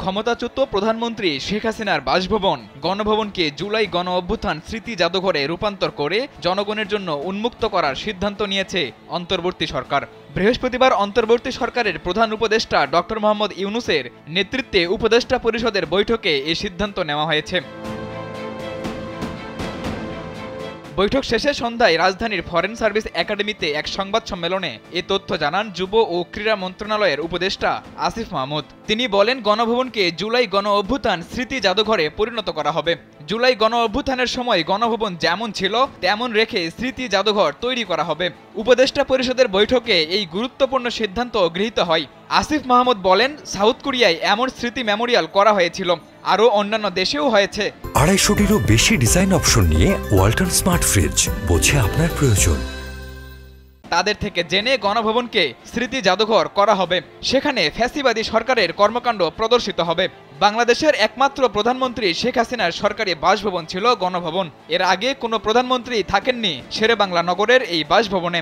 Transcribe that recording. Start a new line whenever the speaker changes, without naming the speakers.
ক্ষমতাচ্যুত প্রধানমন্ত্রী শেখ হাসিনার বাসভবন গণভবনকে জুলাই গণ অভ্যুত্থান স্মৃতি জাদুঘরে রূপান্তর করে জনগণের জন্য উন্মুক্ত করার সিদ্ধান্ত নিয়েছে অন্তর্বর্তী সরকার। বৃহস্পতিবার অন্তর্বর্তী সরকারের প্রধান উপদেষ্টা ডক্টর মোহাম্মদ ইউনূসের নেতৃত্বে উপদেষ্টা পরিষদের বৈঠকে এই সিদ্ধান্ত নেওয়া হয়েছে। বৈঠক শেষে সন্ধ্যায় রাজধানীর ফরেন সার্ভিস একাডেমিতে এক সংবাদ সম্মেলনে এ তথ্য জানান যুব ও ক্রীড়া মন্ত্রণালয়ের উপদেষ্টা আসিফ মাহমুদ। তিনি বলেন, গণভবনকে জুলাই গণ অভ্যুত্থান স্মৃতি জাদুঘরে পরিণত করা হবে। জুলাই গণ অভ্যুত্থানের সময় গণভবন যেমন ছিল তেমন রেখে স্মৃতি জাদুঘর তৈরি করা হবে। উপদেষ্টা পরিষদের বৈঠকে এই গুরুত্বপূর্ণ সিদ্ধান্ত গৃহীত হয়। আসিফ মাহমুদ বলেন, সাউথ কোরিয়ায় এমন স্মৃতি মেমোরিয়াল করা হয়েছিল, আরও অন্যান্য দেশেও হয়েছে।
250-টিরও বেশি ডিজাইন অপশন নিয়ে ওয়ালটন স্মার্ট ফ্রিজ, বোঝে আপনার প্রয়োজন।
তাদের থেকে জেনে গণভবনকে স্মৃতি জাদুঘর করা হবে। সেখানে ফ্যাসিবাদী সরকারের কর্মকাণ্ড প্রদর্শিত হবে। বাংলাদেশের একমাত্র প্রধানমন্ত্রী শেখ হাসিনার সরকারি বাসভবন ছিল গণভবন। এর আগে কোনো প্রধানমন্ত্রী থাকেননি শেরেবাংলা নগরের এই বাসভবনে।